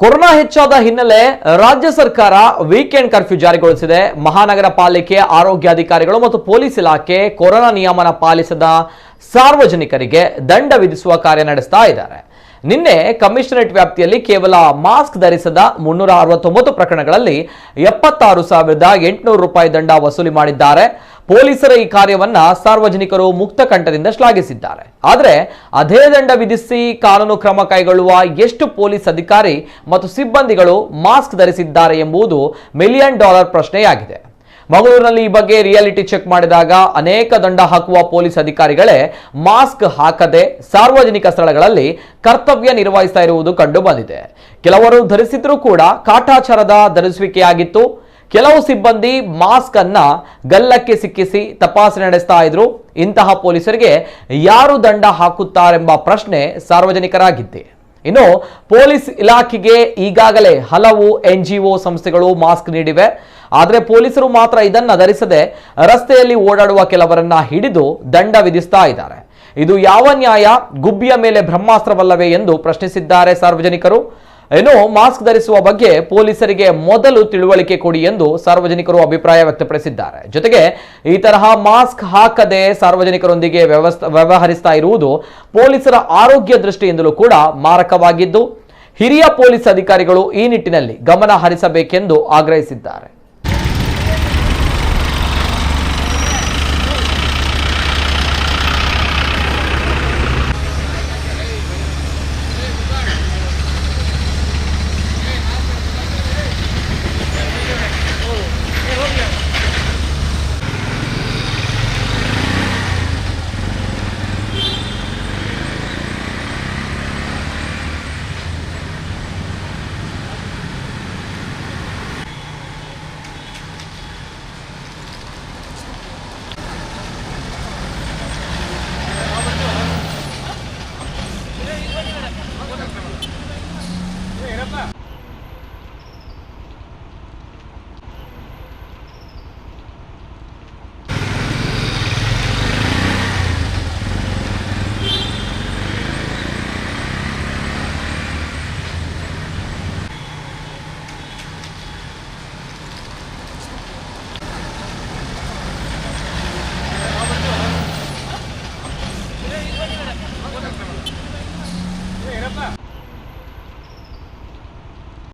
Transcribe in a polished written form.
Corona ಹೆಚ್ಚಾದ ಹಿನ್ನೆಲೆ ರಾಜ್ಯ ಸರ್ಕಾರ ವೀಕೆಂಡ್ ಕರ್ಫ್ಯೂ ಜಾರಿಗೊಳಿಸಿದೆ. ಮಹಾನಗರ ಪಾಲಿಕೆ ಆರೋಗ್ಯಾಧಿಕಾರಿಗಳು ಮತ್ತು ಪೊಲೀಸ್ ಇಲಾಖೆ ಕೊರೋನಾ ನಿಯಮನ ಪಾಲಿಸದ ಸಾರ್ವಜನಿಕರಿಗೆ ದಂಡ ವಿಧಿಸುವ ಕಾರ್ಯ ನಡೆಸ್ತಾ ಇದ್ದಾರೆ. ನಿನ್ನೆ ಕಮಿಷನರೇಟ್ ವ್ಯಾಪ್ತಿಯಲ್ಲಿ ಕೇವಲ ಮಾಸ್ಕ್ ಧರಿಸದ 369 ಪ್ರಕರಣಗಳಲ್ಲಿ 76,800 ರೂಪಾಯಿ ದಂಡ ವಸೂಲಿ ಮಾಡಿದ್ದಾರೆ. ಪೊಲೀಸರ ಈ ಕಾರ್ಯವನ್ನ ಸಾರ್ವಜನಿಕರು ಮುಕ್ತ ಕಂಠದಿಂದ ಶ್ಲಾಘಿಸಿದ್ದಾರೆ. ಆದರೆ ಅದೇ ದಂಡ ವಿಧಿಸಿ ಕಾನೂನು ಕ್ರಮ ಕೈಗೊಳ್ಳುವ ಎಷ್ಟು ಪೊಲೀಸ್ ಅಧಿಕಾರಿ ಮತ್ತು ಸಿಬ್ಬಂದಿಗಳು ಮಾಸ್ಕ್ ಧರಿಸಿದ್ದಾರೆ ಎಂಬುದು $1 ಮಿಲಿಯನ್ ಪ್ರಶ್ನೆಯಾಗಿದೆ. ಮಂಗಳೂರಿನಲ್ಲಿ ಈ ಬಗ್ಗೆ ರಿಯಾಲಿಟಿ ಚೆಕ್ ಮಾಡಿದಾಗ ಅನೇಕ ದಂಡ ಹಾಕುವ ಪೊಲೀಸ್ ಅಧಿಕಾರಿಗಳೇ ಮಾಸ್ಕ್ ಹಾಕದೆ ಸಾರ್ವಜನಿಕ ಸ್ಥಳಗಳಲ್ಲಿ ಕರ್ತವ್ಯ ನಿರ್ವಹಿಸ್ತಾ ಇರುವುದು ಕಂಡು ಬಂದಿದೆ. ಕೆಲವರು ಧರಿಸಿದ್ರೂ ಕೂಡ ಕಾಟಾಚಾರದ ಧರಿಸುವಿಕೆಯಾಗಿತ್ತು. ಕೆಲವು ಸಿಬ್ಬಂದಿ ಮಾಸ್ಕ್ ಅನ್ನ ಗಲ್ಲಕ್ಕೆ ಸಿಕ್ಕಿಸಿ ತಪಾಸಣೆ ನಡೆಸ್ತಾ ಇದ್ರು. ಇಂತಹ ಪೊಲೀಸರಿಗೆ ಯಾರು ದಂಡ ಹಾಕುತ್ತಾರೆಂಬ ಪ್ರಶ್ನೆ ಸಾರ್ವಜನಿಕರಾಗಿದ್ದೆ. ಇನ್ನು ಪೊಲೀಸ್ ಇಲಾಖೆಗೆ ಈಗಾಗಲೇ ಹಲವು NGO ಸಂಸ್ಥೆಗಳು ಮಾಸ್ಕ್ ನೀಡಿವೆ. ಆದರೆ ಪೊಲೀಸರು ಮಾತ್ರ ಇದನ್ನ ಧರಿಸದೆ ರಸ್ತೆಯಲ್ಲಿ ಓಡಾಡುವ ಕೆಲವರನ್ನ ಹಿಡಿದು ದಂಡ ವಿಧಿಸ್ತಾ ಇದ್ದಾರೆ. ಇದು ಯಾವ ನ್ಯಾಯ? ಗುಬ್ಬಿಯ ಮೇಲೆ ಬ್ರಹ್ಮಾಸ್ತ್ರವಲ್ಲವೇ ಎಂದು ಪ್ರಶ್ನಿಸಿದ್ದಾರೆ ಸಾರ್ವಜನಿಕರು. ಇನ್ನು ಮಾಸ್ಕ್ ಧರಿಸುವ ಬಗ್ಗೆ ಪೊಲೀಸರಿಗೆ ಮೊದಲು ತಿಳುವಳಿಕೆ ಕೊಡಿ ಎಂದು ಸಾರ್ವಜನಿಕರು ಅಭಿಪ್ರಾಯ ವ್ಯಕ್ತಪಡಿಸಿದ್ದಾರೆ. ಜೊತೆಗೆ ಈ ತರಹ ಮಾಸ್ಕ್ ಹಾಕದೆ ಸಾರ್ವಜನಿಕರೊಂದಿಗೆ ವ್ಯವಹರಿಸ್ತಾ ಇರುವುದು ಪೊಲೀಸರ ಆರೋಗ್ಯ ದೃಷ್ಟಿಯಿಂದಲೂ ಕೂಡ ಮಾರಕವಾಗಿದ್ದು ಹಿರಿಯ ಪೊಲೀಸ್ ಅಧಿಕಾರಿಗಳು ಈ ನಿಟ್ಟಿನಲ್ಲಿ ಗಮನ ಹರಿಸಬೇಕೆಂದು ಆಗ್ರಹಿಸಿದ್ದಾರೆ.